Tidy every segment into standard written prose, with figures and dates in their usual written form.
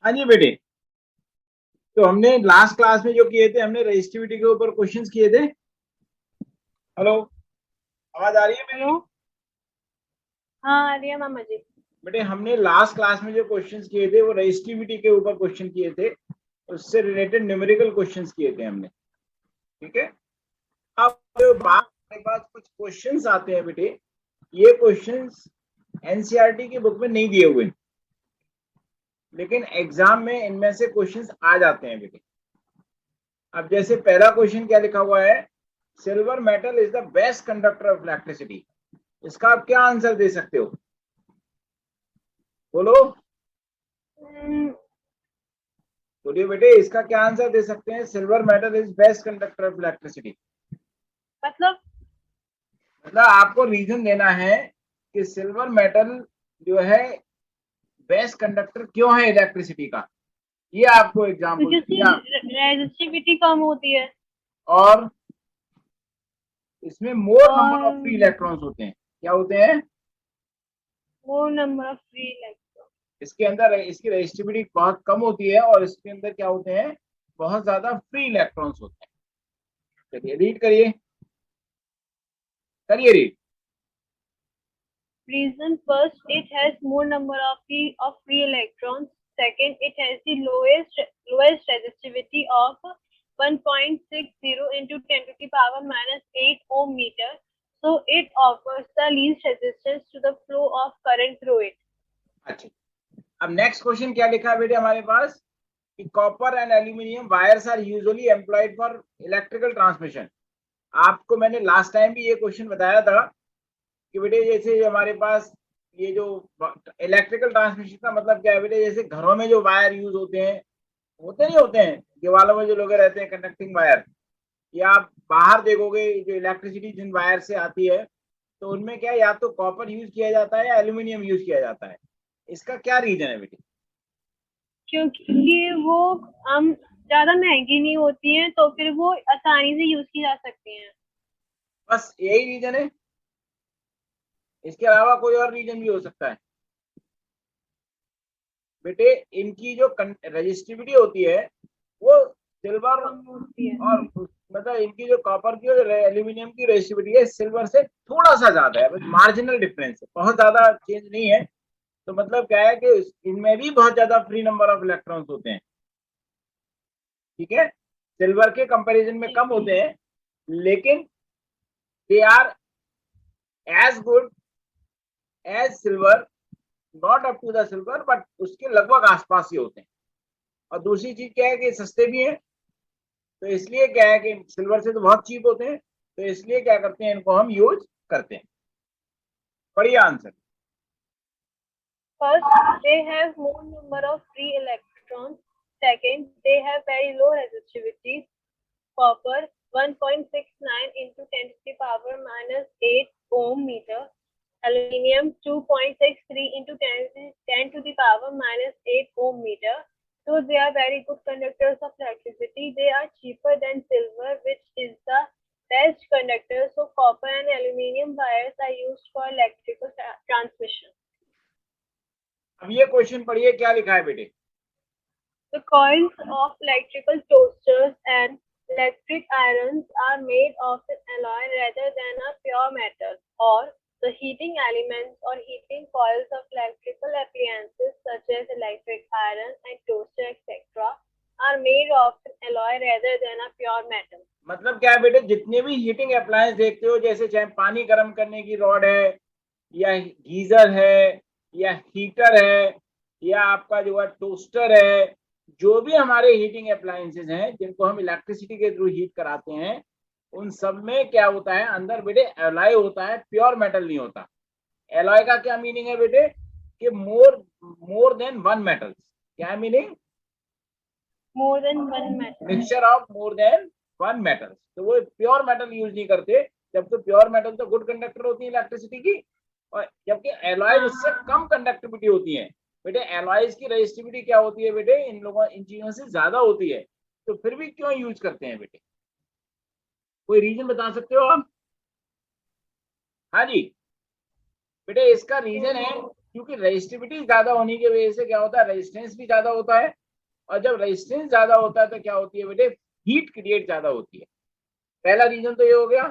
हाँ जी बेटे, तो हमने लास्ट क्लास में जो किए थे, हमने रेजिस्टिविटी के ऊपर क्वेश्चंस किए थे। हेलो, आवाज आ रही है मेरी? हेलो। हाँ, रिया मामा जी। बेटे, हमने लास्ट क्लास में जो क्वेश्चंस किए थे वो रेजिस्टिविटी के ऊपर क्वेश्चन किए थे, उससे रिलेटेड न्यूमेरिकल क्वेश्चंस किए थे हमने। ठीक है। अब बात, हाँ। हमारे पास कुछ क्वेश्चंस आते हैं बेटे, ये क्वेश्चंस एनसीईआरटी की बुक में नहीं दिए हुए, लेकिन एग्जाम में इनमें से क्वेश्चंस आ जाते हैं बेटे। अब जैसे पहला क्वेश्चन क्या लिखा हुआ है, silver metal is the best conductor of electricity. इसका आप क्या आंसर दे सकते हो? बोलो, हम्म, बोलिए बेटे, इसका क्या आंसर दे सकते हैं? Silver metal is best conductor of electricity. मतलब मतलब आपको रीजन देना है कि सिल्वर मेटल जो है बेस्ट कंडक्टर क्यों है इलेक्ट्रिसिटी का, ये आपको क्योंकि एग्जाम्पल उसकी दिया। रेजिस्टिविटी कम होती है और इसमें मोर नंबर ऑफ फ्री और इलेक्ट्रॉन्स होते हैं। क्या होते हैं? वो नंबर ऑफ फ्री इलेक्ट्रॉन। इसके अंदर इसकी रेजिस्टिविटी बहुत कम होती है और इसके अंदर क्या होते हैं, बहुत ज्यादा फ्री इलेक्ट्रॉन्स होते हैं। चलिए रीड करिए, करिए read. Reason first, it has more number of free electrons. Second, it has the lowest resistivity of 1.60 into 10 to the power minus 8 ohm meter. So it offers the least resistance to the flow of current through it. अच्छा, अब next question क्या लिखा है बेटे हमारे पास, कि copper and aluminium wires are usually employed for electrical transmission. आपको मैंने लास्ट टाइम भी ये क्वेश्चन बताया था कि बेटे जैसे हमारे पास ये जो इलेक्ट्रिकल ट्रांसमिशन का मतलब क्या है बेटे, जैसे घरों में जो वायर यूज होते नहीं होते हैं, दीवारों में जो लोग रहते हैं कंडक्टिंग वायर, या आप बाहर देखोगे जो इलेक्ट्रिसिटी जिन वायर से आती है, तो उनमें क्या है, या तो कॉपर यूज किया जाता है या एल्यूमिनियम यूज किया जाता है। इसका क्या रीजन है बेटे? क्योंकि वो हम ज्यादा महंगी नहीं होती हैं तो फिर वो आसानी से यूज की जा सकती हैं। बस यही रीजन है, इसके अलावा कोई और रीजन भी हो सकता है? बेटे, इनकी जो रजिस्टिविटी होती है वो सिल्वर कम होती है। और मतलब इनकी जो कॉपर की और एल्यूमिनियम की रजिस्टिविटी है सिल्वर से थोड़ा सा ज्यादा है, बस मार्जिनल डिफरेंस है, बहुत ज्यादा चेंज नहीं है। तो मतलब क्या है कि इनमें भी बहुत ज्यादा फ्री नंबर ऑफ इलेक्ट्रॉन्स होते हैं। ठीक है, सिल्वर के कंपैरिजन में जी। कम होते हैं, लेकिन they are as good as silver, not up to the silver, but उसके लगभग आसपास ही होते हैं। और दूसरी चीज क्या है कि सस्ते भी हैं, तो इसलिए क्या है कि सिल्वर से तो बहुत चीप होते हैं, तो इसलिए क्या करते हैं, इनको हम यूज करते हैं। बढ़िया answer. First, they have more number of free electrons. Second, they have very low resistivity. Copper 1.69 into 10 to the power minus 8 ohm meter. Aluminium 2.63 into 10 to the power minus 8 ohm meter. So they are very good conductors of electricity. They are cheaper than silver, which is the best conductor. So copper and aluminium wires are used for electrical transmission. अब ये question पढ़िए, क्या लिखा है बेटे? The coils of electrical toasters and electric irons are made of an alloy rather than a pure metal, or the heating elements or heating coils of electrical appliances such as electric iron and toaster etc. are made of an alloy rather than a pure metal. मतलब क्या है बेटे, जितने भी heating appliance देखते हो, जैसे चाहे पानी गर्म करने की रॉड है, या गीजर है, या हीटर है, या आपका जो है टोस्टर है, जो भी हमारे हीटिंग अप्लायंसेस हैं जिनको हम इलेक्ट्रिसिटी के थ्रू हीट कराते हैं, उन सब में क्या होता है, अंदर बेटे एलॉय होता है, प्योर मेटल नहीं होता। एलॉय का क्या मीनिंग है बेटे, कि मोर मोर देन वन मेटल्स। क्या meaning? More than one metal. Mixture of more than one metal. तो वो प्योर मेटल यूज नहीं करते, जब तो प्योर मेटल तो गुड कंडक्टर होती है इलेक्ट्रिसिटी की, और जबकि एलॉयज हाँ उससे हाँ। कम कंडक्टिविटी होती है। बेटे एलॉयज की रेजिस्टिविटी क्या होती है बेटे, इन लोगों इन चीजों से ज्यादा होती है, तो फिर भी क्यों यूज करते हैं बेटे? कोई रीजन बता सकते हो आप? हाँ जी बेटे, इसका रीजन है क्योंकि रेजिस्टिविटी ज्यादा होने की वजह से क्या होता है, रेजिस्टेंस भी ज्यादा होता है, और जब रेजिस्टेंस ज्यादा होता है तो क्या होती है बेटे, हीट क्रिएट ज्यादा होती है। पहला रीजन तो ये हो गया।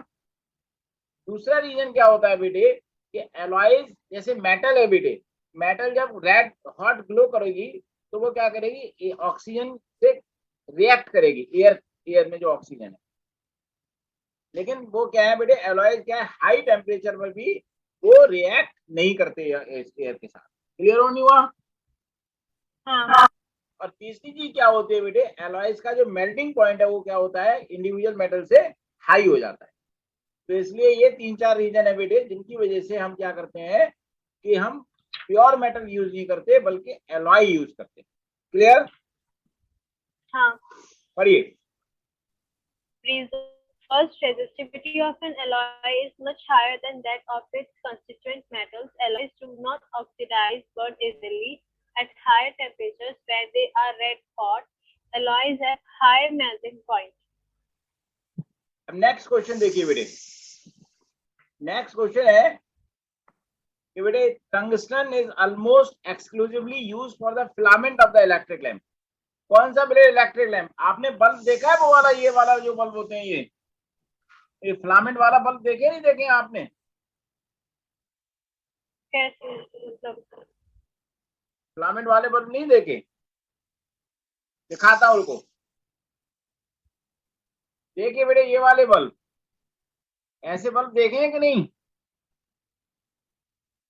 दूसरा रीजन क्या होता है बेटे, कि एलॉयज जैसे मेटल है बेटे, मेटल जब रेड हॉट ग्लो करेगी तो वो क्या करेगी, ऑक्सीजन से रिएक्ट करेगी, एयर में जो ऑक्सीजन है। लेकिन वो क्या है बेटे, एलॉयज क्या है, हाई टेम्परेचर पर भी वो रिएक्ट नहीं करते एयर के साथ। क्लियर हो नहीं हुआ? हाँ। और तीसरी चीज क्या होती है बेटे, एलॉयज का जो मेल्टिंग पॉइंट है वो क्या होता है, इंडिविजुअल मेटल से हाई हो जाता है। तो इसलिए ये 3-4 रीजन है बेटे जिनकी वजह से हम क्या करते हैं कि हम प्योर मेटल यूज नहीं करते बल्कि एलॉय यूज करते हैं। क्लियर? हाँ। पढ़िए। Reason first, resistivity of an alloy is much higher than that of its constituent metals. Alloys do not oxidize burn easily at higher temperatures where they are red hot. Alloys have high melting point. अब next question देखिए बेटे, next question है कि बेटे tungsten is almost exclusively used for the filament of the electric lamp. कौन सा बेटे electric lamp? आपने बल्ब देखा है वो वाला, ये वाला जो बल्ब होते हैं, ये फिलामेंट वाला बल्ब देखे नहीं देखे आपने? कैसे मतलब? फिलामेंट वाले बल्ब नहीं देखे? दिखाता हूं उनको। देखिए बेटे ये वाले बल्ब, ऐसे बल्ब देखे हैं कि नहीं?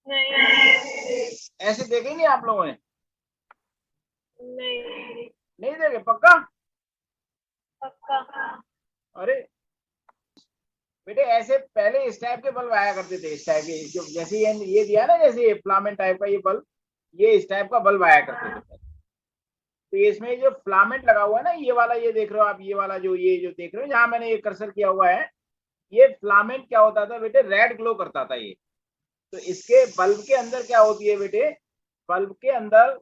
नहीं। ऐसे देखे नहीं आप लोगों ने? नहीं। नहीं देखे? पक्का? पक्का। अरे बेटे ऐसे पहले इस टाइप के बल्ब आया करते थे, इस टाइप के, जो जैसे ये दिया ना, जैसे ये फिलामेंट टाइप का ये बल्ब, ये इस टाइप का बल्ब आया करते थे। तो इसमें जो फिलामेंट लगा हुआ है ना, ये वाला, ये देख रहे हो आप, ये वाला ये जो देख रहे हो जहां मैंने ये कर्सर किया हुआ है, ये फिलामेंट क्या होता था बेटे, रेड ग्लो करता था ये। तो इसके बल्ब के अंदर क्या होती है बेटे, बल्ब के अंदर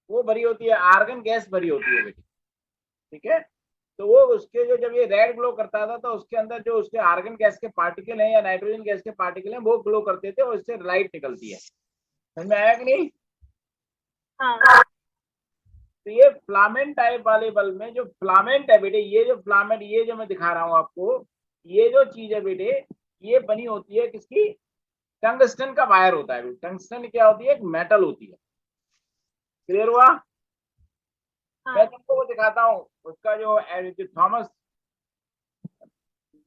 वो भरी होती है, आर्गन गैस भरी होती है बेटे। ठीक है? तो वो उसके जो, जब ये रेड ग्लो करता था तो उसके अंदर जो उसके आर्गन गैस के पार्टिकल हैं या नाइट्रोजन गैस के पार्टिकल हैं वो ग्लो करते थे और इससे लाइट निकलती है। समझ में आया कि नहीं? हाँ। तो ये फिलामेंट टाइप वाले बल्ब में जो फिलामेंट है बेटे, ये जो फिलामेंट, ये जो मैं दिखा रहा हूं आपको, ये जो चीज है बेटे, ये बनी होती है किसकी? टंगस्टन का वायर होता है। टंगस्टन क्या होती है? एक मेटल होती है। क्लियर हुआ? मैं तुमको वो दिखाता हूँ, उसका जो थॉमस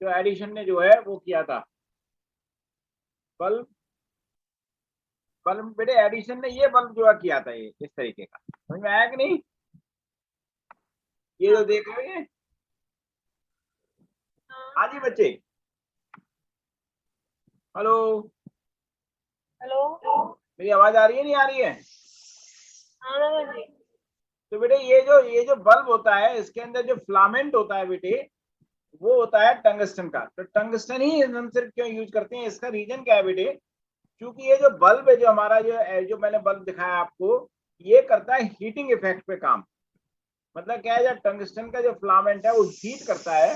जो एडिशन ने जो है वो किया था बल्ब, बल्ब बेटे एडिशन ने ये बल्ब जो है किया था, ये इस तरीके का। समझ में आया कि नहीं? ये जो देख रहे हो ये, हाँ जी बच्चे, हेलो, हेलो। मेरी आवाज आ रही है नहीं आ रही है? हाँ मामा जी। तो बेटे ये जो बल्ब होता है इसके अंदर जो फिलामेंट होता है बेटे, वो होता है टंगस्टन का। तो टंगस्टन ही हम सिर्फ क्यों यूज करते हैं, इसका रीजन क्या है बेटे, क्योंकि ये जो बल्ब है, जो हमारा जो मैंने बल्ब दिखाया आपको, ये करता है हीटिंग इफेक्ट पे काम। मतलब क्या है, जब टंगस्टन का जो फिलामेंट है वो हीट करता है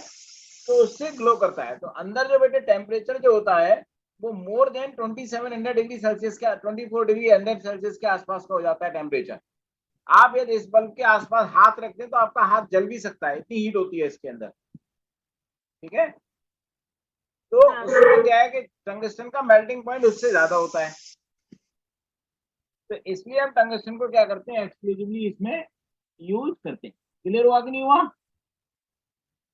तो उससे ग्लो करता है। तो अंदर जो बेटे टेम्परेचर जो होता है वो मोर देन 2700 डिग्री सेल्सियस का, 24 डिग्री 100 सेल्सियस के आसपास का हो जाता है टेम्परेचर। आप यदि इस बल्ब के आसपास हाथ रखते हैं तो आपका हाथ जल भी सकता है, इतनी हीट होती है इसके अंदर। ठीक है? तो उसमें क्या है कि टंगस्टन का मेल्टिंग पॉइंट उससे ज्यादा होता है, तो इसलिए हम टंगस्टन को क्या करते हैं, एक्सक्लूसिवली इसमें यूज करते हैं। क्लियर हुआ कि नहीं हुआ?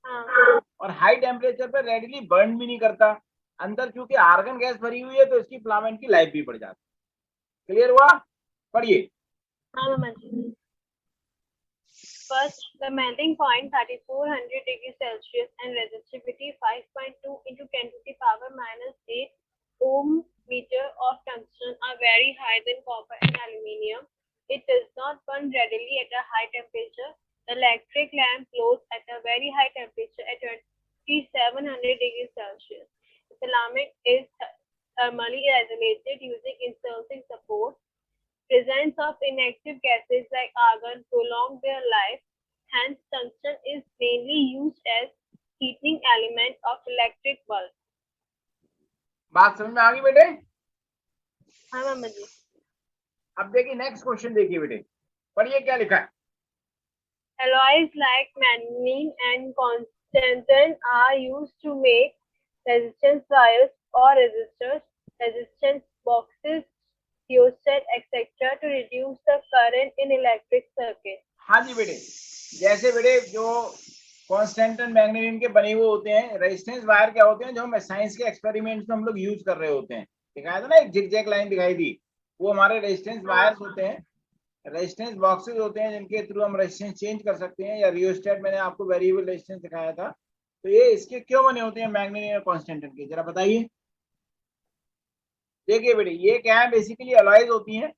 हाँ। और हाई टेम्परेचर पर रेडिली बर्न भी नहीं करता, अंदर क्योंकि आर्गन गैस भरी हुई है तो इसकी फिलामेंट की लाइफ भी बढ़ जाती है। क्लियर हुआ? पढ़िए। हाँ मामा जी। First, the melting point 3400 degrees Celsius and resistivity 5.2 into 10 to the power minus 8 ohm meter of tungsten are very higher than copper and aluminium. It does not burn readily at a high temperature. The electric lamp glows at a very high temperature at 2700 degrees Celsius. The filament is thermally isolated using insulating support. Presence of inactive gases like argon prolong their life, hence tungsten is mainly used as heating element of electric bulbs. बात समझ में आ गई बेटे? हाँ मामा जी। अब देखिए next question, देखिए बेटे, पढ़िए क्या लिखा है। Alloys like manganese and Constantan are used to make resistance wires or resistors, resistance boxes, rheostat, etc. to reduce the current in electric circuit. हाँ जी बेटे, जैसे बेटे जो कॉन्स्टेंटन मैग्नीशियम के बने हुए होते हैं रेजिस्टेंस वायर, क्या होते हैं जो हम साइंस के एक्सपेरिमेंट्स में हम लोग यूज कर रहे होते हैं, दिखाया था ना एक जिगजैग लाइन दिखाई दी, वो हमारे रेजिस्टेंस वायर्स होते हैं, रेजिस्टेंस बॉक्सेस होते हैं जिनके थ्रू हम रेजिस्टेंस चेंज कर सकते हैं, या रियोस्टेट मैंने आपको वेरिएबल रेजिस्टेंस दिखाया था। तो ये इसके क्यों बने होते हैं मैग्नीशियम और कॉन्स्टेंटन के, जरा बताइए। देखिए बेटे ये क्या है, बेसिकली अलॉयज होती हैं,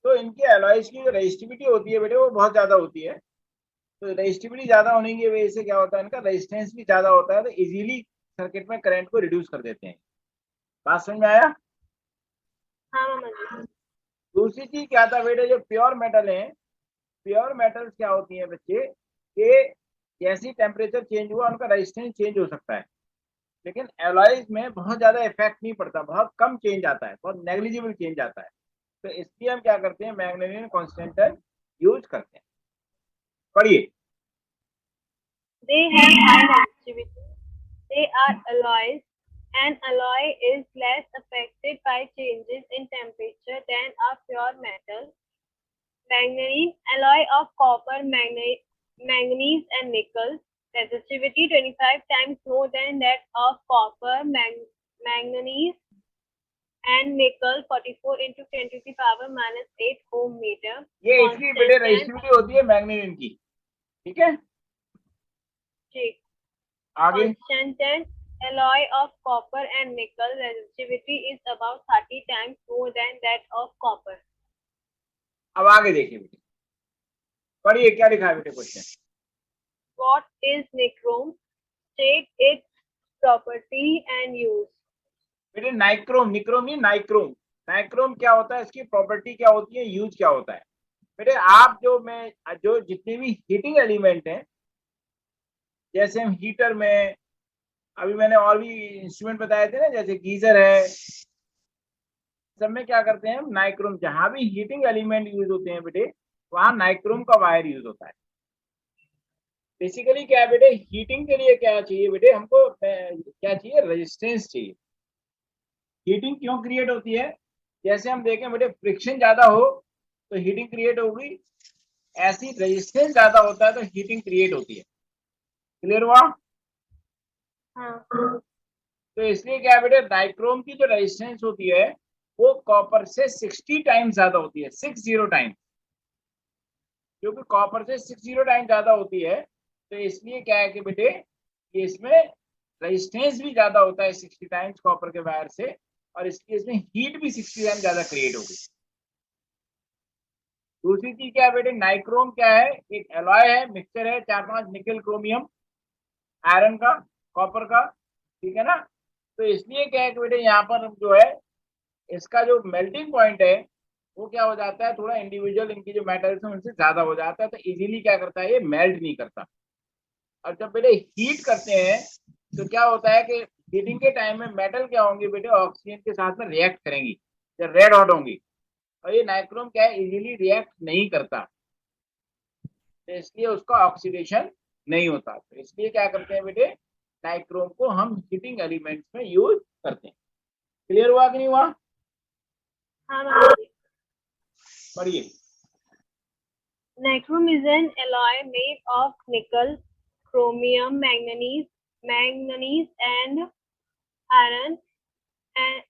तो इनके अलॉयज की जो रेजिस्टिविटी होती है बेटे वो बहुत ज्यादा होती है, तो रेजिस्टिविटी ज्यादा होने की वजह से क्या होता है, इनका रेजिस्टेंस भी ज्यादा होता है, तो इजीली सर्किट में करंट को रिड्यूस कर देते हैं। बात समझ में आया? हाँ मामा जी। दूसरी चीज क्या था बेटे, जो प्योर मेटल है, प्योर मेटल्स क्या होती है बच्चे, कि जैसे टेम्परेचर चेंज हुआ उनका रेजिस्टेंस चेंज हो सकता है, लेकिन एलॉयज में बहुत ज्यादा इफेक्ट नहीं पड़ता, बहुत कम चेंज आता है, बहुत नेग्लिजिबल चेंज आता है, तो इसलिए हम क्या करते हैं मैग्नीशियम कॉन्स्टेंट यूज करते हैं। पढ़िए। They have high resistivity. They are alloys. An alloy is less affected by changes in temperature than a pure metal. Manganese, alloy of copper, manganese and nickel. Resistivity 25 times more than that of copper, manganese and nickel, 44 into 10 to the power minus 8 ohm meter. ये इसकी बेटे resistivity होती है magnesium की, ठीक है। आगे Constant alloy of copper and nickel resistivity is about 30 times more than that of copper. अब आगे देखिए बेटे, पढ़िए क्या लिखा है बेटे question. What is nichrome? State its property and use. बेटे नाइक्रोम, निक्रोम नहीं नाइक्रोम, नाइक्रोम क्या होता है, इसकी प्रॉपर्टी क्या होती है, यूज क्या होता है। बेटे आप जो जितने भी हीटिंग एलिमेंट हैं, जैसे हम हीटर में, अभी मैंने और भी इंस्ट्रूमेंट बताए थे ना, जैसे गीजर है, सब में क्या करते हैं हम नाइक्रोम, जहां भी हीटिंग एलिमेंट यूज होते हैं बेटे वहां नाइक्रोम का वायर यूज होता है। बेसिकली क्या है बेटे, हीटिंग के लिए क्या चाहिए बेटे हमको, क्या चाहिए, रेजिस्टेंस चाहिए। हीटिंग क्यों क्रिएट होती है, जैसे हम देखें बेटे फ्रिक्शन ज्यादा हो तो हीटिंग क्रिएट होगी, ऐसी रेजिस्टेंस ज्यादा होता है तो हीटिंग क्रिएट होती है। क्लियर हुआ? हाँ। तो इसलिए क्या है बेटे, नाइक्रोम की जो रेजिस्टेंस होती है वो कॉपर से 60 टाइम्स ज्यादा होती है, 60 टाइम्स, क्योंकि कॉपर से 60 टाइम्स ज्यादा होती है, तो इसलिए क्या है कि बेटे कि इसमें रेजिस्टेंस भी ज्यादा होता है 60 टाइम्स कॉपर के वायर से, और इसलिए इसमें हीट भी 60 टाइम्स ज्यादा क्रिएट होगी। दूसरी चीज क्या है बेटे, नाइक्रोम क्या है, एक एलॉय है, मिक्सचर है 4-5 निकल क्रोमियम आयरन का, कॉपर का, ठीक है ना। तो इसलिए क्या है कि बेटे यहाँ पर जो है इसका जो मेल्टिंग पॉइंट है वो क्या हो जाता है, थोड़ा इंडिविजुअल इनकी जो मेटल्स हैं उनसे ज्यादा हो जाता है, तो इजीली क्या करता है ये मेल्ट नहीं करता। और जब बेटे हीट करते हैं तो क्या होता है कि हीटिंग के टाइम में मेटल क्या होंगे बेटे, ऑक्सीजन के साथ में रिएक्ट करेंगी, जब रेड हॉट होंगी, और ये नाइक्रोम क्या है इजीली रिएक्ट नहीं करता, तो इसलिए उसका ऑक्सीडेशन नहीं होता, तो इसलिए क्या करते हैं बेटे नाइक्रोम को हम हीटिंग एलिमेंट्स में यूज करते हैं। क्लियर हुआ कि नहीं हुआ? हाँ मामा जी। पढ़िए। Nichrome is an alloy made of nickel, chromium, manganese and iron, and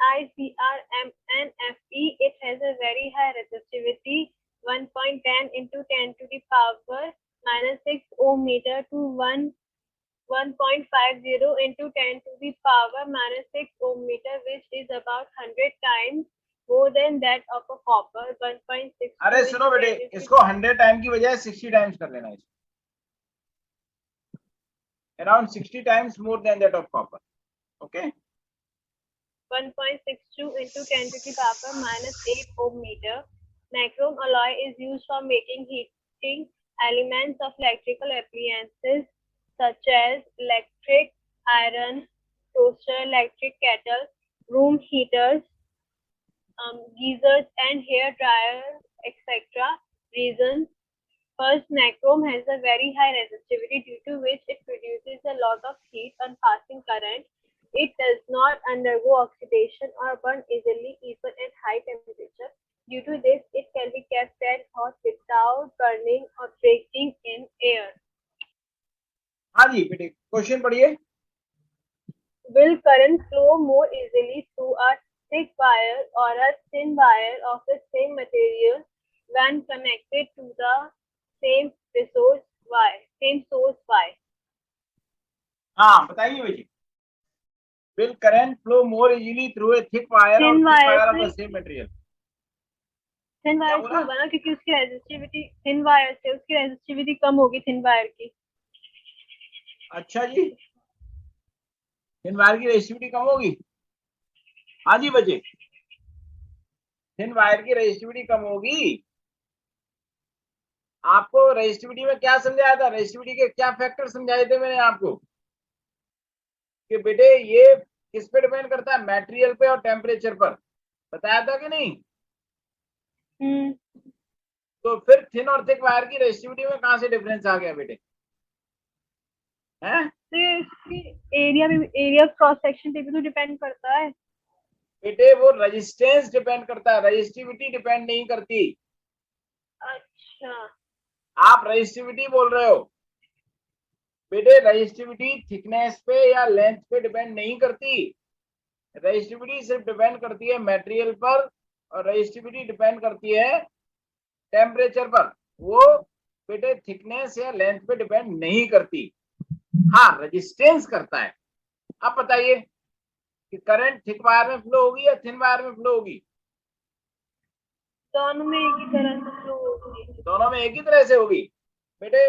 NiCrMnFe. It has a very high resistivity, 1.10 into 10 to the power minus 6 ohm meter to 1.50 into 10 to the power minus 6 ohm meter, which is about 100 times more than that of a copper, 1.6. अरे सुनो बेटे, इसको 100 time की बजाय 60 times कर लेना है, around 60 times more than that of copper, okay. 1.62 into 10 to the power minus 8 ohm meter. Nichrome alloy is used for making heating elements of electrical appliances such as electric iron, toaster, electric kettle, room heaters, geysers and hair dryers, etc. Reasons. First, nichrome has a very high resistivity due to which it produces a lot of heat on passing current. It does not undergo oxidation or burn easily even at high temperature. Due to this, it can be kept red hot without burning or breaking in air. हाँ जी बेटे, question पढ़िए. Will current flow more easily through a thick wire or a thin wire of the same material when connected to the same source wire? हाँ बताइए बेटी. Will current flow more easily through a thick wire or Thin thin wire wire of the से same material? Thin wire से बोला? होगा ना, क्योंकि उसकी रेजिस्टिविटी थिन वायर से उसकी रेजिस्टिविटी कम होगी थिन वायर की. अच्छा जी, थिन वायर की रेजिस्टिविटी कम होगी. हाँ जी बच्चे, थिन वायर की रेजिस्टिविटी कम होगी. आपको रेजिस्टिविटी में क्या समझाया था? रेजिस्टिविटी के क्या फैक्टर समझाए थे मैंने आपको? कि बेटे ये किस पे डिपेंड करता है? मटेरियल पे और टेम्परेचर पर. बताया था कि नहीं? तो फिर थिन और थिक वायर की रेजिस्टिविटी में कहां से डिफरेंस आ गया बेटे? हैं? तो ये इसकी एरिया क्रॉस सेक्शन पे भी तो डिपेंड करता है. बेटे वो रेजिस्टेंस डिपेंड करता है, रेजिस्टिविटी डिपेंड नहीं करती. अच्छा, आप रेजिस्टिविटी बोल रहे हो. बेटे रेजिस्टिविटी थिकनेस पे या लेंथ पे डिपेंड नहीं करती. रेजिस्टिविटी सिर्फ डिपेंड करती है मटेरियल पर, और रेजिस्टिविटी डिपेंड करती है टेम्परेचर पर. वो बेटे थिकनेस या लेंथ पे डिपेंड नहीं करती. हाँ, रेजिस्टेंस करता है. अब बताइए कि करंट थिक वायर में फ्लो होगी या थिन वायर में फ्लो होगी? दोनों में एक ही तरह से फ्लो होगी. दोनों में एक ही तरह से होगी. बेटे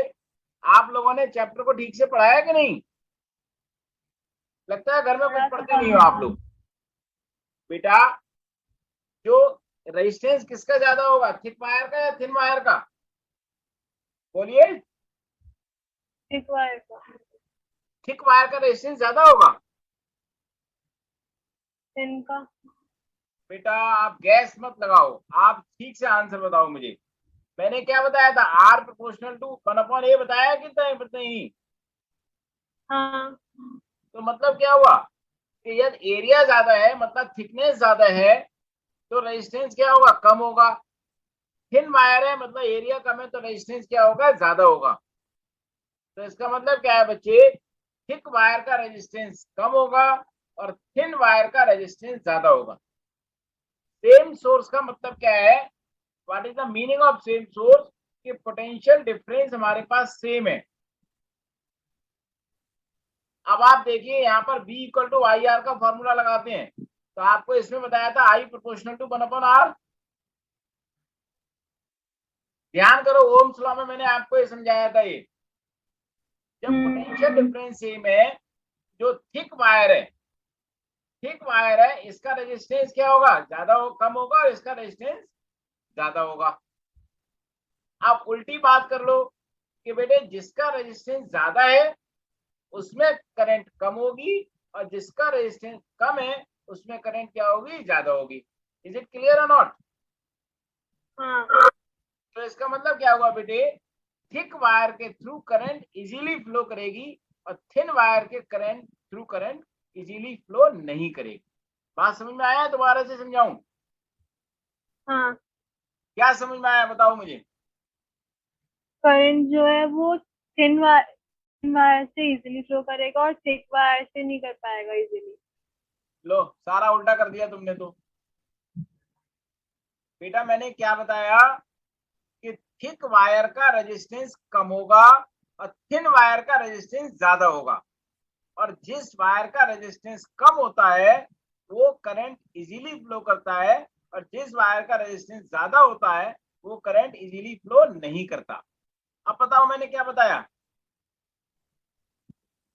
आप लोगों ने चैप्टर को ठीक से पढ़ाया कि नहीं? लगता है घर में कुछ पढ़ते नहीं हो आप लोग. बेटा जो रेजिस्टेंस किसका ज्यादा होगा, थिक वायर का या थिन वायर का? बोलिए. थिक वायर का. थिक वायर का रेजिस्टेंस ज्यादा होगा. थिन का. बेटा आप गैस मत लगाओ, आप ठीक से आंसर बताओ मुझे. मैंने क्या बताया था? आर प्रोपोर्शनल टू 1/a बताया कि नहीं? हाँ. तो मतलब क्या हुआ कि यदि एरिया ज्यादा है मतलब थिकनेस ज्यादा है तो रेजिस्टेंस क्या होगा? कम होगा. थिन वायर है मतलब एरिया कम है तो रेजिस्टेंस क्या होगा? ज्यादा होगा. तो इसका मतलब क्या है बच्चे? थिक वायर का रेजिस्टेंस कम होगा और थिन वायर का रेजिस्टेंस ज्यादा होगा. सेम सोर्स का मतलब क्या है? What is the meaning of same source? कि पोटेंशियल डिफरेंस हमारे पास सेम है. अब आप देखिए यहाँ पर B equal to I R का फॉर्मूला लगाते हैं. तो आपको इसमें बताया था I प्रोपोर्शनल टू 1/r. ध्यान करो, ओम्स लॉ में मैंने आपको ये समझाया था. ये जब पोटेंशियल डिफरेंस सेम है, जो थिक वायर है इसका रेजिस्टेंस क्या होगा? ज्यादा कम होगा और इसका रेजिस्टेंस ज्यादा होगा. आप उल्टी बात कर लो कि बेटे जिसका रेजिस्टेंस ज्यादा है उसमें करंट कम होगी और जिसका रेजिस्टेंस कम है उसमें करंट क्या होगी? ज्यादा होगी. इज इट क्लियर और नॉट? हाँ. तो इसका मतलब क्या हुआ बेटे? थिक वायर के थ्रू करंट इजीली फ्लो करेगी और थिन वायर के थ्रू करंट इजीली फ्लो नहीं करेगी. बात समझ में आया? दोबारा से समझाऊं? हाँ. क्या समझ में आया बताओ मुझे? करंट जो है वो थिन वायर से इजीली फ्लो करेगा और थिक वायर से नहीं कर पाएगा इजीली. लो सारा उल्टा कर दिया तुमने तो. बेटा मैंने क्या बताया कि थिक वायर का रेजिस्टेंस कम होगा और थिन वायर का रेजिस्टेंस ज्यादा होगा. और जिस वायर का रेजिस्टेंस कम होता है वो करंट इजीली फ्लो करता है और जिस वायर का रेजिस्टेंस ज्यादा होता है वो करंट इजीली फ्लो नहीं करता. अब बताओ मैंने क्या बताया?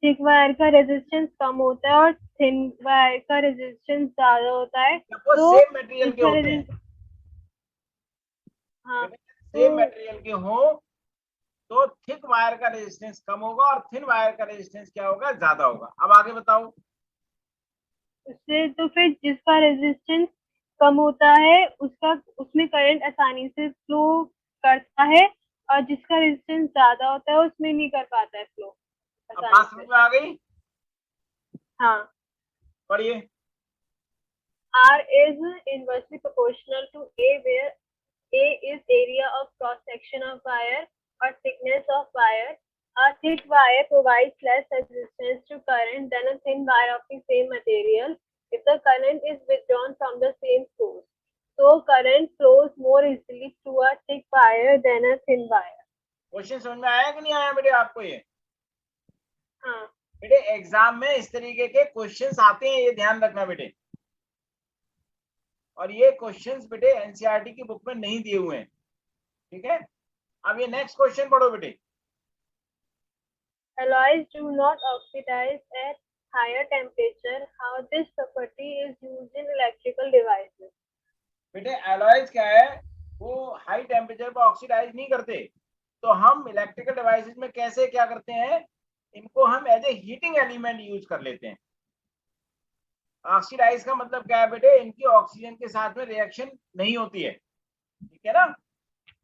थिक वायर का रेजिस्टेंस कम होता है और थिन वायर का रेजिस्टेंस ज्यादा होता है. वो तो सेम मटेरियल के होते हैं. हाँ. सेम मटेरियल के हो तो थिक वायर का रेजिस्टेंस कम होगा और थिन वायर का रेजिस्टेंस क्या होगा? ज्यादा होगा. अब आगे बताओ. उससे तो फिर जिसका रेजिस्टेंस कम होता है उसमें करंट आसानी से फ्लो करता है, और जिसका रेजिस्टेंस ज्यादा होता है उसमें नहीं कर पाता है फ्लो अब बात समझ में आ गई? हाँ। पढ़िए। R is inversely proportional to A, where A is area of cross section of wire or thickness of wire. A thick wire provides less resistance to current than a thin wire of the same material if the current is withdrawn from the same source. So current flows more easily through a thick wire than a thin wire. Question समझ में आया कि नहीं आया बेटे आपको? ये हाँ बेटे एग्जाम में इस तरीके के क्वेश्चंस आते हैं, ये ध्यान रखना बेटे। और ये क्वेश्चंस बेटे एनसीईआरटी की बुक में नहीं दिए हुए हैं, ठीक है? अब ये नेक्स्ट क्वेश्चन पढ़ो बेटे। Alloys do not oxidize at higher temperature. How this property is used in electrical devices? बेटे एलॉयज क्या है, वो हाई टेम्परेचर पर ऑक्सीडाइज नहीं करते, तो हम इलेक्ट्रिकल डिवाइसेस में कैसे क्या करते हैं, इनको हम as a heating element use कर लेते हैं। ऑक्सीडाइज का मतलब क्या है बेटे, इनकी ऑक्सीजन के साथ में रिएक्शन नहीं होती है, ठीक है ना,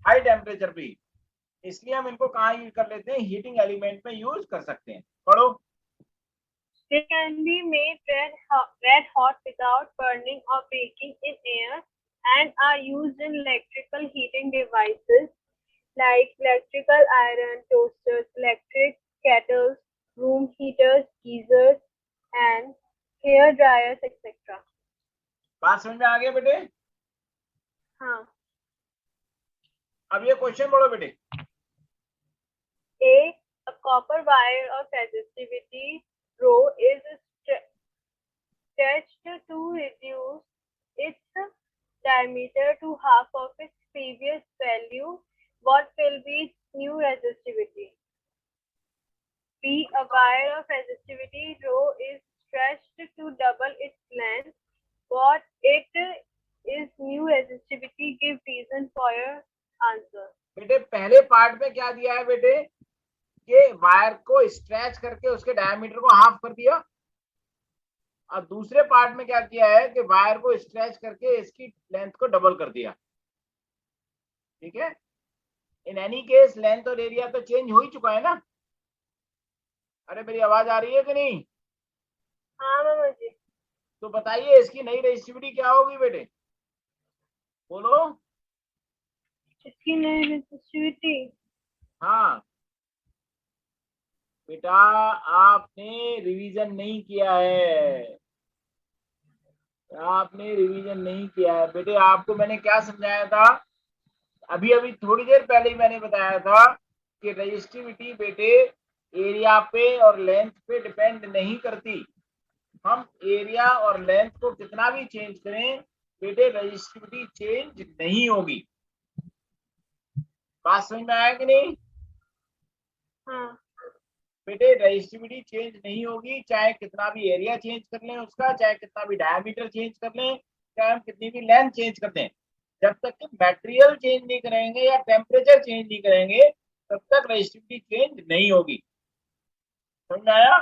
हाई टेम्परेचर पे, इसलिए हम इनको कहाँ यूज कर लेते हैं, हीटिंग एलिमेंट में यूज कर सकते हैं। पढ़ो। They can be made red hot without burning or breaking in air and are used in electrical heating devices like electrical iron toasters, electric kettles, room heaters, geysers, and hair dryers, etc. बात समझ में आ गया बेटे? हाँ। अब ये question पढ़ो बेटे। A copper wire of resistivity rho is stretched to reduce its diameter to half of its previous value. What will be its new resistivity? B. A wire of resistivity rho is stretched to double its length. What it is new resistivity? Give reason for your answer. बेटे पहले part में क्या दिया है बेटे, कि wire को stretch करके उसके डायमीटर को हाफ कर दिया, और दूसरे पार्ट में क्या किया है कि वायर को स्ट्रेच करके इसकी लेंथ को डबल कर दिया, ठीक है? इन एनी केस लेंथ और एरिया तो चेंज हो ही चुका है ना। अरे मेरी आवाज आ रही है कि नहीं? हाँ मामा जी। तो बताइए इसकी नई रेजिस्टिविटी क्या होगी बेटे, बोलो। इसकी नई रेजिस्टिविटी, हाँ बेटा, आपने रिवीजन नहीं किया है, आपने रिवीजन नहीं किया है बेटे। आपको मैंने क्या समझाया था, अभी अभी थोड़ी देर पहले ही मैंने बताया था कि रेजिस्टिविटी बेटे एरिया पे और लेंथ पे डिपेंड नहीं करती। हम एरिया और लेंथ को कितना भी चेंज करें बेटे, रेजिस्टिविटी चेंज नहीं होगी। बात समझ में आया कि नहीं? हाँ बेटे रेजिस्टिविटी चेंज नहीं होगी, चाहे कितना भी एरिया चेंज कर लें उसका, चाहे कितना भी डायमीटर चेंज कर लें, चाहे हम कितनी भी लेंथ चेंज कर दें, जब तक कि मटेरियल चेंज नहीं करेंगे या टेम्परेचर चेंज नहीं करेंगे तब तक रेजिस्टिविटी चेंज नहीं होगी। समझ में आया?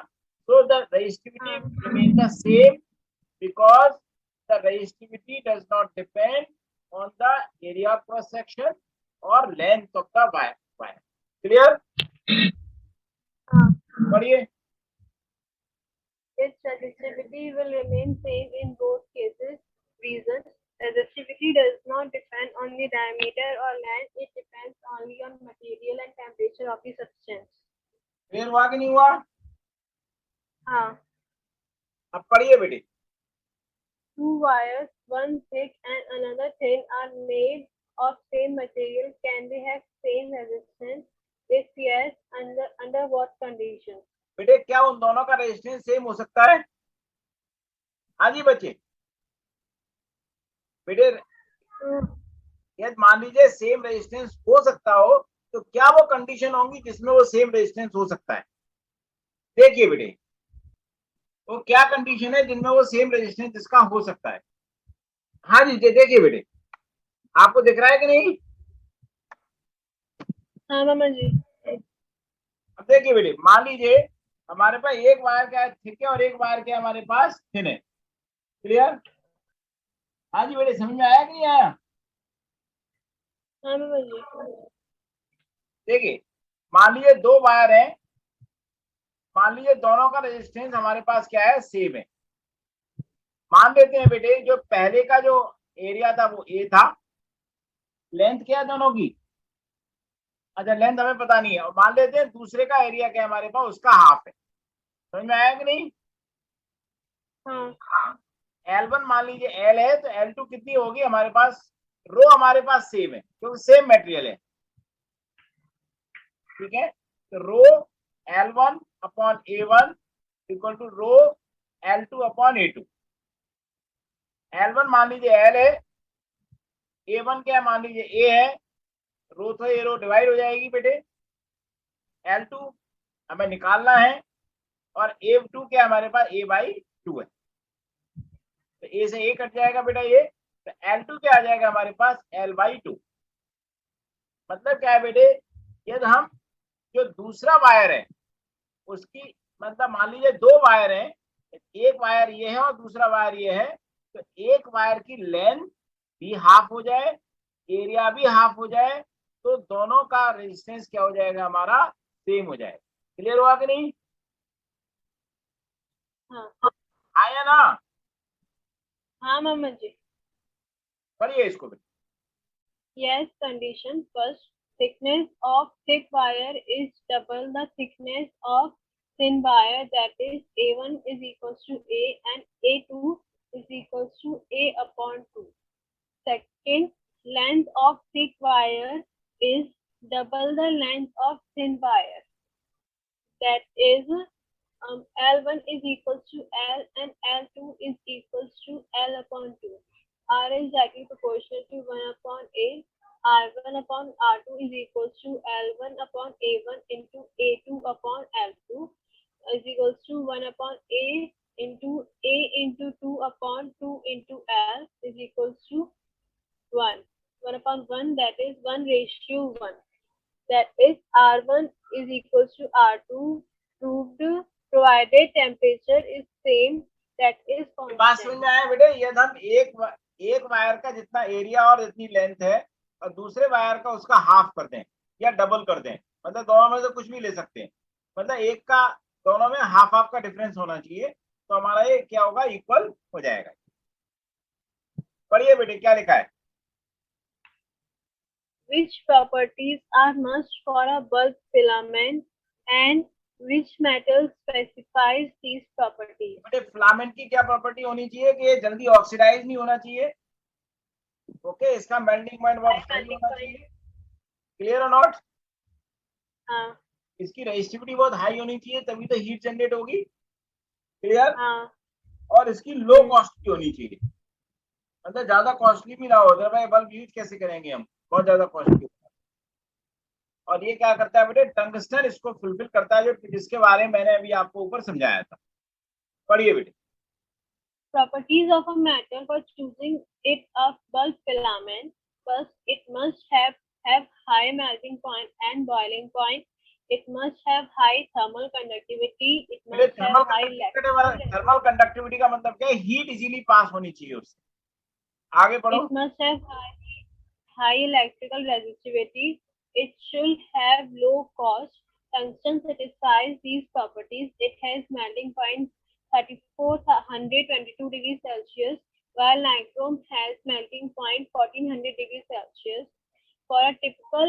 So the resistivity remain the same because the resistivity does not depend on the area of cross section or length of the wire. Clear? पढ़िए। its resistivity will remain same in both cases. Reason: resistivity does not depend on the diameter or length, it depends only on material and temperature of the substance. Clear हुआ कि नहीं हुआ? हाँ। अब पढ़िए बेटे। Two wires, one thick and another thin, are made of same material. Can they have same resistance? If yes, under what conditions? बेटे क्या उन दोनों का रेजिस्टेंस सेम हो सकता है? हाँ जी बच्चे। बेटे यदि मान लीजिए सेम रेजिस्टेंस हो सकता हो तो क्या वो कंडीशन होंगी जिसमें वो सेम रेजिस्टेंस हो सकता है? देखिए बेटे, वो क्या कंडीशन है जिनमें वो सेम रेजिस्टेंस जिसका हो सकता है? हाँ जी देखिए बेटे, आपको दिख रहा है कि नहीं? हाँ मामा जी। अब देखिए बेटे, मान लीजिए हमारे पास एक वायर क्या है थिक है और एक वायर क्या हमारे पास थिन है। क्लियर? हाँ जी बेटे, समझ में आया कि नहीं आया? हाँ मामा जी। देखिए, मान लीजिए दो वायर हैं, मान लीजिए दोनों का रेजिस्टेंस हमारे पास क्या है, सेम है। मान लेते हैं बेटे, जो पहले का जो एरिया था वो ए था, लेंथ क्या है दोनों की, अच्छा लेंथ हमें पता नहीं है, और मान लेते हैं दूसरे का एरिया क्या है हमारे पास, उसका हाफ है। समझ में आया कि नहीं? हाँ। L1 मान लीजिए L है, तो L2 कितनी होगी हमारे पास, रो हमारे पास सेम है क्योंकि सेम मटेरियल है, ठीक है। तो rho L1 upon A1 equal to rho L2 upon A2। L1 मान लीजिए L है, A1 क्या है मान लीजिए A है, रो तो ये रो डिवाइड हो जाएगी बेटे, L2 हमें निकालना है, और A2 क्या है हमारे पास, A/2 है, तो A से A कट जाएगा बेटा ये, तो L2 क्या आ जाएगा हमारे पास, L/2। मतलब क्या है बेटे, यदि हम जो दूसरा वायर है उसकी, मतलब मान लीजिए दो वायर हैं, एक वायर ये है और दूसरा वायर ये है, तो एक वायर की लेंथ भी हाफ हो जाए, एरिया भी हाफ हो जाए, तो दोनों का रेजिस्टेंस क्या हो जाएगा हमारा, सेम हो जाएगा। क्लियर हुआ कि नहीं? हाँ। आया ना? हाँ मामा जी। पढ़िए इसको भी। Yes, condition first. Thickness of thick wire is double the thickness of thin wire, that is A1 is equals to A and A2 is equals to A upon 2. Second, length of thick wire is double the length of thin wire, that is L1 is equals to L and L2 is equals to L upon 2. R is directly proportional to 1 upon A. R1 upon R2 is equals to L1 upon A1 into A2 upon L2 is equals to 1 upon A into 2 upon 2 into L is equals to 1. 1 upon 1, that is 1:1. That is R1 is equals to R2 proved provided temperature is same, that is बात समझ constant. में आया बेटे, यदि हम एक wire का जितना एरिया और जितनी लेंथ है और दूसरे वायर का उसका हाफ कर दें या डबल कर दें, मतलब दोनों में से कुछ भी ले सकते हैं, मतलब एक का दोनों में हाफ हाफ का डिफरेंस होना चाहिए, तो हमारा ये क्या होगा, इक्वल हो जाएगा। पढ़िए बेटे क्या लिखा है। Which properties are must for a bulb filament and which metal specifies these properties? बेटे फिलामेंट की क्या प्रॉपर्टी होनी चाहिए कि ये जल्दी ऑक्सीडाइज नहीं होना चाहिए, ओके, इसका मेल्टिंग पॉइंट बहुत हाई Melting होना point. चाहिए, क्लियर और नॉट, हाँ इसकी रेजिस्टिविटी बहुत हाई होनी चाहिए तभी तो हीट जनरेट होगी, क्लियर, हाँ। और इसकी लो कॉस्ट की होनी चाहिए, मतलब ज्यादा कॉस्टली भी ना हो, तो भाई बल्ब यूज कैसे करेंगे हम, बहुत ज्यादा कॉस्टली। और ये क्या करता है बेटे, टंगस्टन इसको फुलफिल करता है, जो जिसके बारे में मैंने अभी आपको ऊपर समझाया था। पढ़िए बेटे। Properties of a metal for choosing it a bulb filament. First, it must have high melting point and boiling point. It must have high thermal conductivity. It बेटे must have high electrical. Thermal conductivity का मतलब क्या है, heat easily pass होनी चाहिए उससे। आगे पढ़ो। It must have high electrical resistivity. It should have low cost. Tungsten satisfies these properties. It has melting point 3422 degrees Celsius, while nichrome has melting point 1400 degrees Celsius. For a typical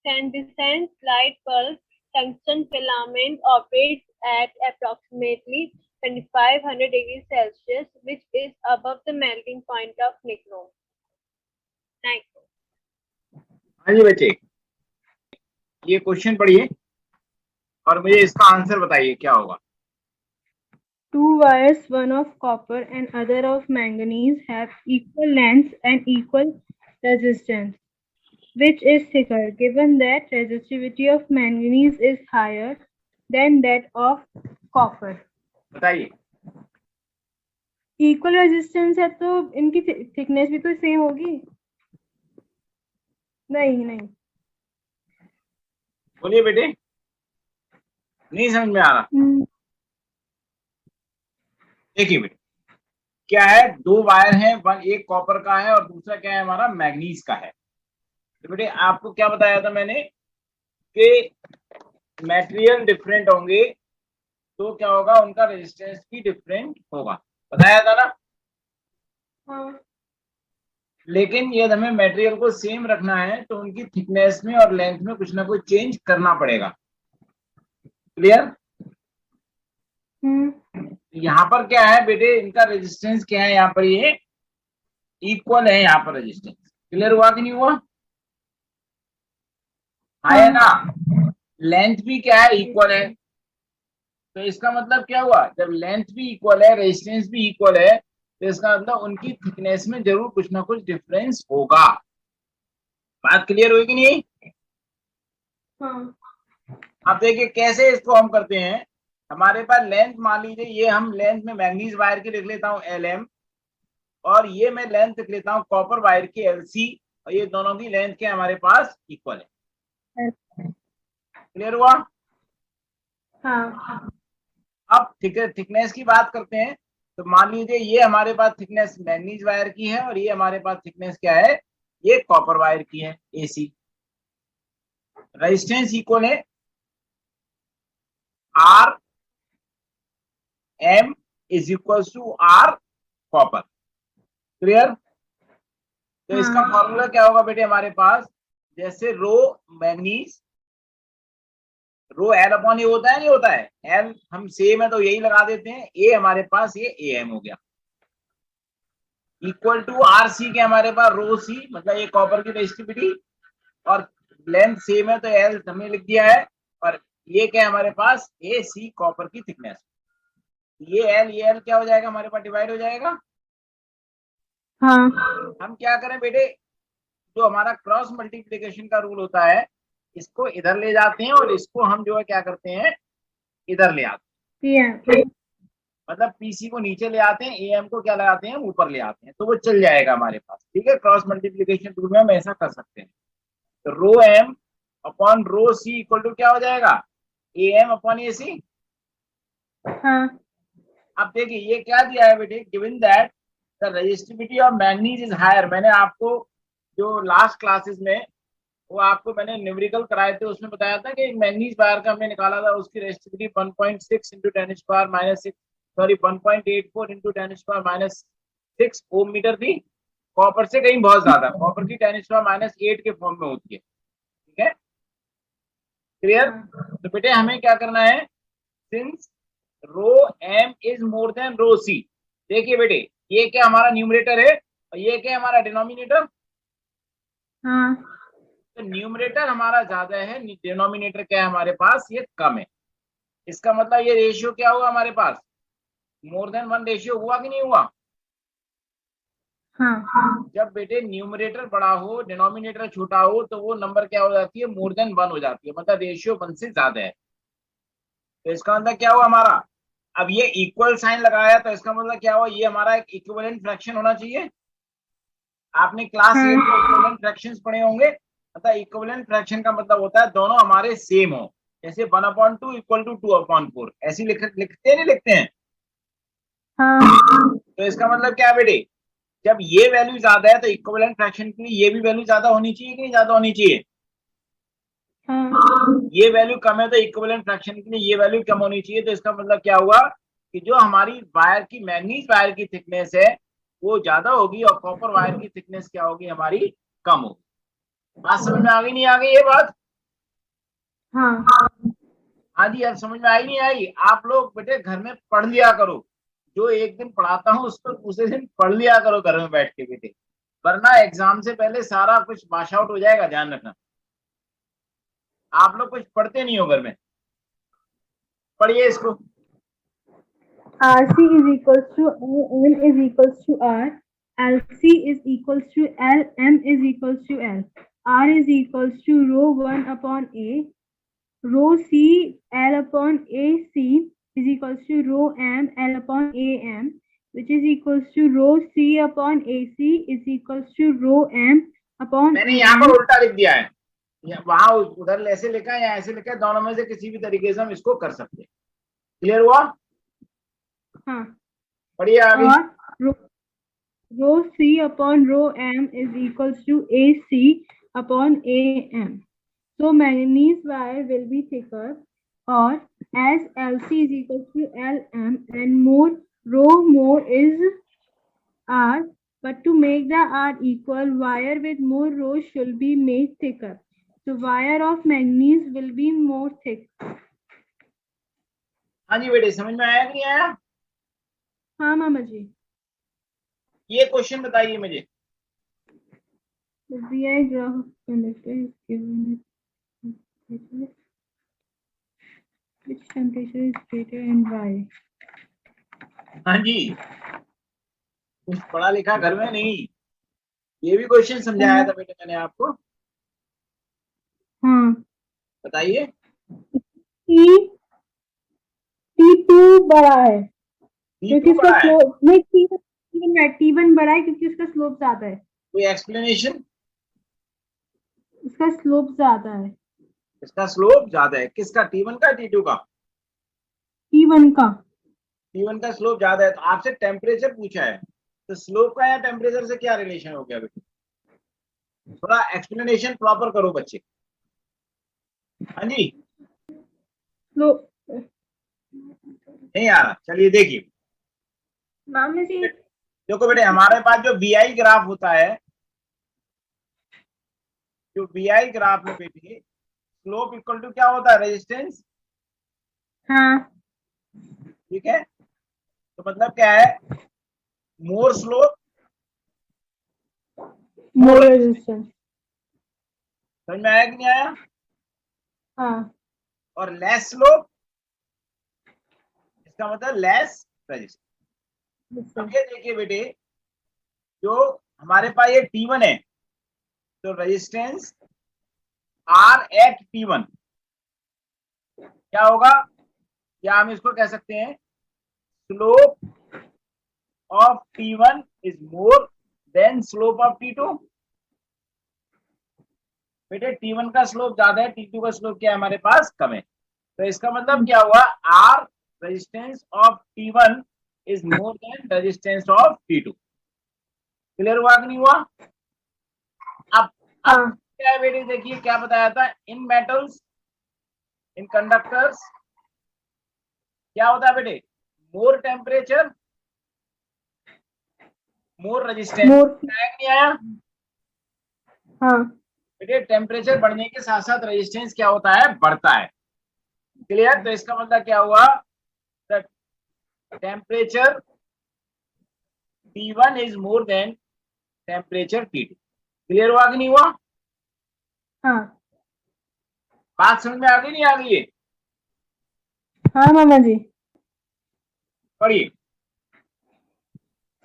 incandescent light bulb, tungsten filament operates at approximately 2500 degrees Celsius, which is above the melting point of nichrome. हाँ जी बच्चे, ये question पढ़िए और मुझे इसका answer बताइए क्या होगा। Two wires, one of copper and other of manganese, have equal lengths and equal resistance. Which is thicker, given that resistivity of manganese is higher than that of copper? बताइए। Equal resistance है तो इनकी thickness भी तो same होगी। नहीं बोलिए बेटे, नहीं समझ में आ रहा। देखिए बेटे, क्या है, दो वायर हैं, एक कॉपर का है और दूसरा क्या है हमारा मैग्नीज का है। तो बेटे आपको क्या बताया था मैंने कि मटेरियल डिफरेंट होंगे तो क्या होगा, उनका रेजिस्टेंस भी डिफरेंट होगा, बताया था ना। हाँ। लेकिन ये हमें मटेरियल को सेम रखना है तो उनकी थिकनेस में और लेंथ में कुछ ना कुछ चेंज करना पड़ेगा। क्लियर? यहाँ पर क्या है बेटे, इनका रेजिस्टेंस क्या है, यहाँ पर ये इक्वल है, यहाँ पर रेजिस्टेंस। क्लियर हुआ कि नहीं हुआ? है ना। लेंथ भी क्या है, इक्वल है। तो इसका मतलब क्या हुआ, जब लेंथ भी इक्वल है, रेजिस्टेंस भी इक्वल है, तो इसका मतलब उनकी थिकनेस में जरूर कुछ ना कुछ डिफरेंस होगा। बात क्लियर हुई कि नहीं? हाँ। अब देखिए कैसे इसको हम करते हैं। हमारे पास लेंथ, मान लीजिए ये हम लेंथ में मैग्नीज वायर की लिख लेता हूँ LM, और ये मैं लेंथ लिख लेता हूँ कॉपर वायर की LC, और ये दोनों की लेंथ के हमारे पास इक्वल है। क्लियर हुआ? हाँ। अब थिकनेस की बात करते हैं। तो मान लीजिए ये हमारे पास थिकनेस मैग्नीज वायर की है और ये हमारे पास थिकनेस क्या है, ये कॉपर वायर की है AC। रेजिस्टेंस इक्वल है R M is equal to R copper. Clear? तो इसका फॉर्मूला क्या होगा बेटे हमारे पास, जैसे rho manganese, rho L upon A होता है, नहीं होता है, L हम सेम है तो यही लगा देते हैं, A हमारे पास ये AM हो गया, इक्वल टू RC के हमारे पास रो C, मतलब ये कॉपर की रेजिस्टिविटी, और लेंथ सेम है तो L हमने लिख दिया है, और ये क्या है हमारे पास AC कॉपर की थिकनेस। ये L क्या हो जाएगा हमारे पास, डिवाइड हो जाएगा। हाँ। हम क्या करें बेटे, जो हमारा क्रॉस मल्टीप्लिकेशन का रूल होता है, इसको इधर ले जाते हैं और इसको हम जो है क्या करते हैं, इधर ले आते हैं। मतलब PC को नीचे ले आते हैं, AM को क्या लगाते हैं, ऊपर ले आते हैं, तो वो चल जाएगा हमारे पास। ठीक है, क्रॉस मल्टीप्लिकेशन रूल में हम ऐसा कर सकते हैं। तो rho M upon rho C equal to क्या हो जाएगा, AM अपॉन AC। हाँ। अब देखिए ये क्या दिया है बेटे, given that the resistivity of manganese is higher. मैंने आपको जो लास्ट क्लासेस में वो आपको मैंने न्यूमेरिकल कराए थे, उसमें बताया था कि मैग्नीज वायर का हमने निकाला था, उसकी रेजिस्टिविटी 1.6 इंटू 10⁻⁻6, सॉरी 1.84 इंटू 10⁻⁻6 ओम मीटर थी। कॉपर से कहीं बहुत ज्यादा, कॉपर की 10⁻⁻8 के फॉर्म में होती है। ठीक है, क्लियर? तो बेटे हमें क्या करना है, since rho M is more than rho C, देखिए बेटे ये क्या हमारा न्यूमरेटर है और ये क्या हमारा डिनोमिनेटर। हाँ। तो न्यूमरेटर हमारा ज्यादा है, डिनोमिनेटर क्या है हमारे पास, ये कम है। इसका मतलब ये रेशियो क्या हुआ हमारे पास, मोर देन 1 रेशियो हुआ कि नहीं हुआ? हाँ। जब बेटे न्यूमरेटर बड़ा हो, डिनोमिनेटर छोटा हो, तो वो नंबर क्या हो जाती है, मोर देन 1 हो जाती है, मतलब रेशियो 1 से ज्यादा है। तो इसका मतलब क्या हुआ हमारा, अब ये इक्वल साइन लगाया तो इसका मतलब क्या हुआ, ये हमारा एक इक्विवेलेंट फ्रैक्शन होना चाहिए। आपने क्लास 8 में इक्विवेलेंट फ्रैक्शंस पढ़े होंगे, मतलब इक्विवेलेंट फ्रैक्शन का मतलब होता है दोनों हमारे सेम हो, जैसे 1/2 इक्वल टू 2/4, ऐसी लिखते नहीं लिखते हैं। हाँ। तो इसका मतलब क्या है बेटे, जब ये वैल्यू ज्यादा है तो इक्विवेलेंट फ्रैक्शन के लिए ये भी वैल्यू ज्यादा होनी चाहिए कि नहीं ज्यादा होनी चाहिए। हाँ। ये वैल्यू कम है तो इक्विवेलेंट फ्रैक्शन के लिए ये वैल्यू कम होनी चाहिए। तो इसका मतलब क्या हुआ कि जो हमारी वायर की मैग्नीज वायर की थिकनेस है वो ज्यादा होगी और कॉपर वायर की थिकनेस क्या होगी, हमारी कम होगी। बात समझ में आ गई नहीं आ गई ये बात? हाँ। हाँ जी, अब समझ में आई नहीं आई? आप लोग बेटे घर में पढ़ लिया करो, जो एक दिन पढ़ाता हूँ उसको दूसरे दिन पढ़ लिया करो घर में बैठ के बेटे, वरना एग्जाम से पहले सारा कुछ वॉश आउट हो जाएगा, ध्यान रखना। आप लोग कुछ पढ़ते नहीं हो घर में, पढ़िए इसको। RC is equals to LM is equals to R. LC is equals to L. M is equals to L. R is equals to rho 1 upon A. Rho C L upon AC is equals to rho M L upon AM, which is equals to rho C upon AC is equals to rho M upon मैंने यहाँ पर AM. उल्टा लिख दिया है, वहां उधर ऐसे लिखा है या ऐसे लिखा है, दोनों में से किसी भी तरीके से हम इसको कर सकते हैं। क्लियर हुआ? हाँ। पढ़िए आगे। rho C upon rho M is equals to AC upon AM. So manganese wire will be thicker, or as LC is equals to LM and more rho more is R, but to make the R equal, wire with more row should be made thicker. So wire of manganese will be more thick. हाँ जी बेटे, समझ में आया कि नहीं आया? हाँ मामा जी. ये क्वेश्चन बताइए मुझे। The VI graph of conductor is given at which temperature is greater and why? हाँ जी, कुछ पढ़ा लिखा घर में नहीं, ये भी क्वेश्चन समझाया था बेटे मैंने आपको। हाँ. बताइए। T2 बड़ा है क्योंकि T2 इसका बड़ा है, स्लोप नहीं, T1 बड़ा है क्योंकि उसका स्लोप ज्यादा है. कोई एक्सप्लेनेशन? इसका स्लोप ज्यादा है. इसका स्लोप ज्यादा है, किसका? T1 का, T2 का? T1 का. T1 का स्लोप ज्यादा है, तो आपसे टेम्परेचर पूछा है, तो स्लोप का या टेम्परेचर से क्या रिलेशन हो गया बेटे? थोड़ा एक्सप्लेनेशन प्रॉपर करो बच्चे। हाँ जी, स्लोप नहीं आ रहा? चलिए देखिए, मामा जी. देखो बेटे, हमारे पास जो VI ग्राफ होता है, जो VI ग्राफ है बेटे, स्लोप इक्वल टू क्या होता है? रेजिस्टेंस। हाँ. ठीक है, तो मतलब क्या है? मोर स्लोप मोर रेजिस्टेंस. समझ में आया कि नहीं आया? हाँ. और लेस स्लोप, इसका मतलब लेस रेजिस्टेंस। अब ये देखिए बेटे, जो हमारे पास ये T1 है, तो रेजिस्टेंस R एट T1 क्या होगा? या हम इसको कह सकते हैं slope of T1 is more then slope of T2। बेटे T1 का स्लोप ज्यादा है, T2 का स्लोप क्या है हमारे पास? कम है। तो इसका मतलब क्या हुआ? R resistance of T1 is more then resistance of T2। Clear हुआ कि नहीं हुआ? अब क्या है बेटे, देखिए क्या बताया था, इन मेटल्स, इन कंडक्टर्स क्या होता है बेटे? मोर टेम्परेचर मोर रेजिस्टेंस। नहीं आया? हाँ. बेटे टेम्परेचर बढ़ने के साथ साथ रेजिस्टेंस क्या होता है? बढ़ता है। क्लियर? तो इसका मतलब क्या हुआ? The temperature T1 is more then temperature T2। Clear हुआ कि नहीं हुआ? हाँ. बात समझ में आ गई नहीं आ गई? हाँ मामा जी. पढ़िए।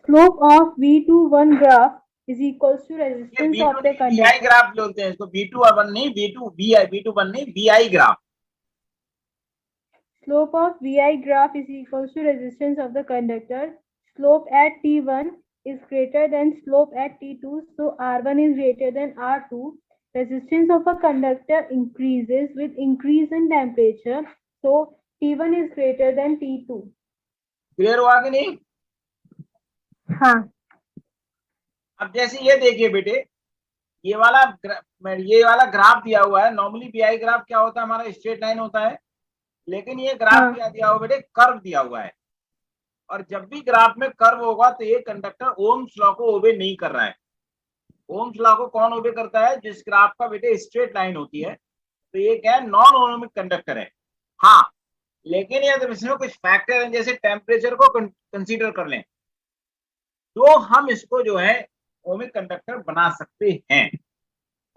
Slope of V21 graph is equals to resistance of the VI conductor. Graph बोलते हैं इसको, V2 नहीं, V2 नहीं, VI graph. Slope of VI graph is equals to resistance of the conductor. Slope at T1 is greater than slope at T2, so R1 is greater than R2. Resistance of a conductor increases with increase in temperature, so T1 is greater than T2. Clear हुआ कि नहीं? हाँ. अब जैसे ये देखिए बेटे, ये वाला ग्राफ दिया हुआ है। नॉर्मली VI ग्राफ क्या होता है? हमारा स्ट्रेट लाइन होता है, लेकिन ये ग्राफ क्या दिया हुआ बेटे? कर्व दिया हुआ है। और जब भी ग्राफ में कर्व होगा तो ये कंडक्टर ओम्स लॉ को ओबे नहीं कर रहा है। ओम्स लॉ को कौन ओबे करता है? जिस ग्राफ का बेटे स्ट्रेट लाइन होती है, तो ये क्या है? नॉन ओमिक कंडक्टर है। हाँ, लेकिन यदि इसमें कुछ फैक्टर है, जैसे टेम्परेचर को कंसीडर कर लें, तो हम इसको जो है ओमिक कंडक्टर बना सकते हैं।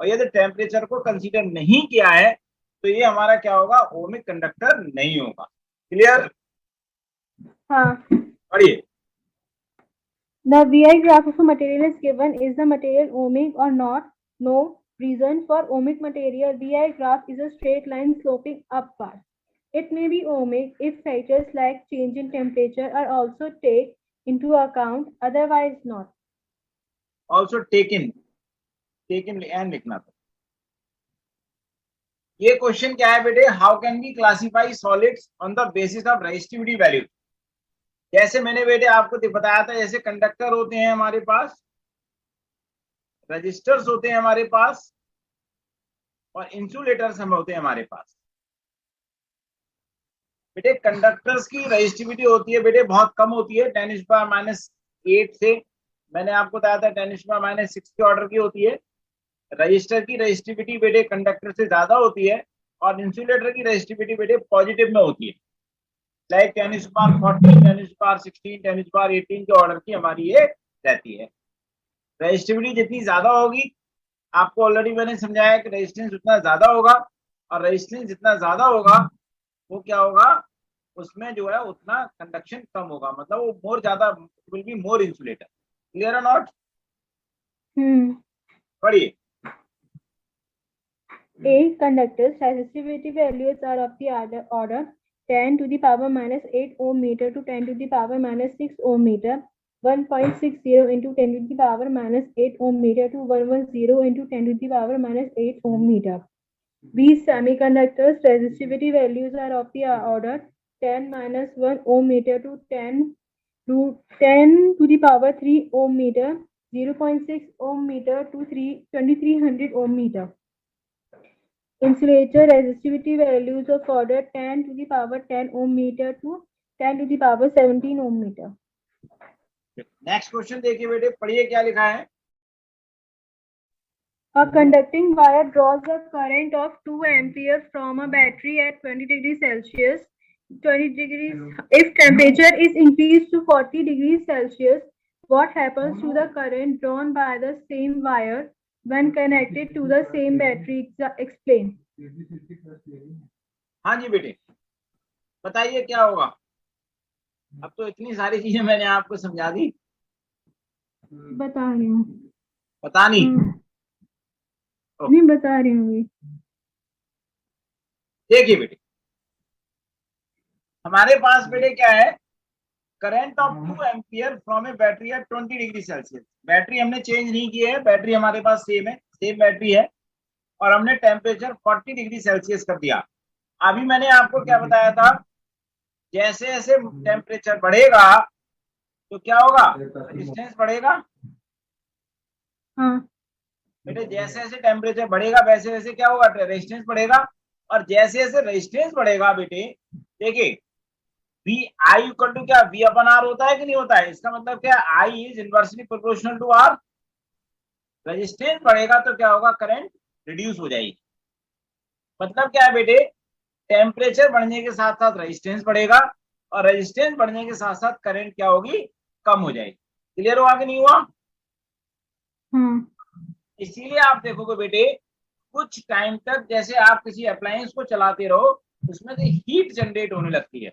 और यदि टेम्परेचर को कंसीडर नहीं किया है, तो ये हमारा क्या होगा? ओमिक कंडक्टर नहीं होगा। क्लियर? हाँ. पढ़िए। The VI graph of a material is given. Is the material ohmic or not? No. Reason for ohmic material, VI graph is a straight line sloping upward. It may be ohmic if factors like change in temperature are also taken into account, otherwise not. Also taken and लिखना था। ये question क्या है बेटे? How can we classify solids on the basis of resistivity value? जैसे मैंने बेटे आपको बताया था, जैसे कंडक्टर होते हैं हमारे पास, रजिस्टर्स होते हैं हमारे पास, और इंसुलेटर्स हम होते हैं हमारे पास। बेटे कंडक्टर्स की रेजिस्टिविटी होती है बेटे बहुत कम होती है, 10⁻⁸ से, मैंने आपको बताया था 10⁻⁶ के ऑर्डर की होती है। रजिस्टर की रेजिस्टिविटी बेटे कंडक्टर से ज्यादा होती है, और इंसुलेटर की रेजिस्टिविटी बेटे पॉजिटिव में होती है, लाइक 10⁻⁴, 10⁻⁻16, 10⁻18 के ऑर्डर की हमारी ये रहती है। रेजिस्टिविटी जितनी ज्यादा होगी, आपको ऑलरेडी मैंने समझाया कि रेजिस्टेंस उतना ज्यादा होगा, और रेजिस्टेंस जितना ज्यादा होगा वो क्या होगा, उसमें जो है उतना कंडक्शन कम होगा, मतलब वो मोर ज्यादा will be more insulator. Clear और नॉट? पढ़िए। A conductor's resistivity values are of the order 10⁻⁻8 ohm meter to 10⁻⁻6 ohm meter, 1.60 into 10⁻⁻8 ohm meter to 110 into 10⁻⁻8 ohm meter. These semiconductors' resistivity values are of the order 10⁻1 ohm meter to 10 to the power 3 ohm meter, 0.6 ohm meter to 2300 ohm meter. Insulator resistivity values of order 10 to the power 10 ohm meter to 10 to the power 17 ohm meter. Next question देखिए बेटे, पढ़िए क्या लिखा है। A conducting wire draws a current of 2 ampere from a battery at 20 degrees Celsius. 20 degrees. If temperature is increased to 40 degrees Celsius, what happens to the current drawn by the same wire when connected to the same battery? Explain. हाँ जी बेटे, बताइए क्या होगा। अब तो इतनी सारी चीजें मैंने आपको समझा दी, बता रही हूँ। पता नहीं। नहीं बता रही हूँ। देखिए बेटे, हमारे पास बेटे क्या है, current of 2 ampere from a battery at 20 degree Celsius. Battery हमने चेंज नहीं की है, बैटरी हमारे पास सेम है, सेम बैटरी है, और हमने टेम्परेचर 40 डिग्री सेल्सियस कर दिया। अभी मैंने आपको क्या बताया था, जैसे जैसे टेम्परेचर बढ़ेगा तो क्या होगा, रेजिस्टेंस बढ़ेगा। हाँ बेटे जैसे जैसे टेम्परेचर बढ़ेगा वैसे वैसे क्या होगा, रेजिस्टेंस बढ़ेगा, और जैसे जैसे रेजिस्टेंस बढ़ेगा बेटे, देखिए V I इक्वल टू क्या, V अपन R होता है कि नहीं होता है। इसका मतलब क्या, I is inversely proportional to R। Resistance बढ़ेगा तो क्या होगा, करंट रिड्यूस हो जाएगी। मतलब क्या है बेटे, टेम्परेचर बढ़ने के साथ साथ रेजिस्टेंस बढ़ेगा, और रेजिस्टेंस बढ़ने के साथ साथ करंट क्या होगी, कम हो जाएगी। क्लियर हुआ कि नहीं हुआ? इसीलिए आप देखोगे बेटे, कुछ टाइम तक जैसे आप किसी अप्लायंस को चलाते रहो, उसमें से हीट जनरेट होने लगती है,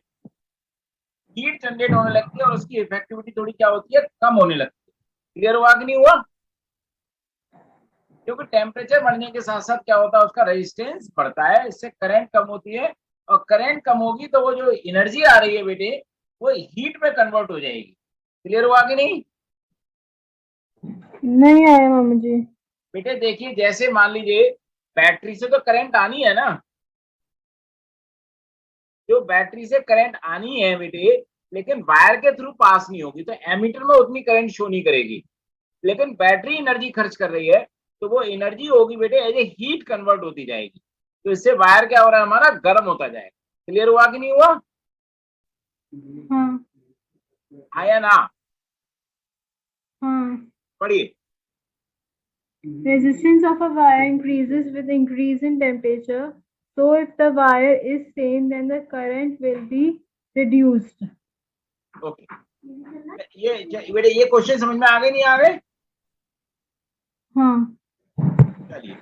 हीट जनरेट होने लगती है, और उसकी इफेक्टिविटी थोड़ी क्या होती है, कम होने लगती है। क्लियर हुआ कि नहीं हुआ? क्योंकि टेम्परेचर बढ़ने के साथ साथ क्या होता है, उसका रेजिस्टेंस बढ़ता है, इससे करंट कम होती है, और करंट कम होगी तो वो जो एनर्जी आ रही है बेटे, वो हीट में कन्वर्ट हो जाएगी। क्लियर हुआ कि नहीं? नहीं आया मामा जी। बेटे देखिए, जैसे मान लीजिए बैटरी से तो करंट आनी है ना, जो बैटरी से करंट आनी है बेटे, लेकिन वायर के थ्रू पास नहीं होगी, तो एमीटर में उतनी करंट शो नहीं करेगी। लेकिन बैटरी एनर्जी खर्च कर रही है, तो वो एनर्जी होगी बेटे एज ए हीट कन्वर्ट होती जाएगी, तो इससे वायर क्या हो रहा है, हमारा गर्म होता जाएगा। क्लियर हुआ कि नहीं हुआ? हाँ आया ना? हाँ। पढ़िए। Resistance of a wire increases with increase in temperature. So if the wire is same, then the current will be reduced. Okay, ये बेटे ये क्वेश्चन समझ में आ गए नहीं आ गए? हाँ। चलिए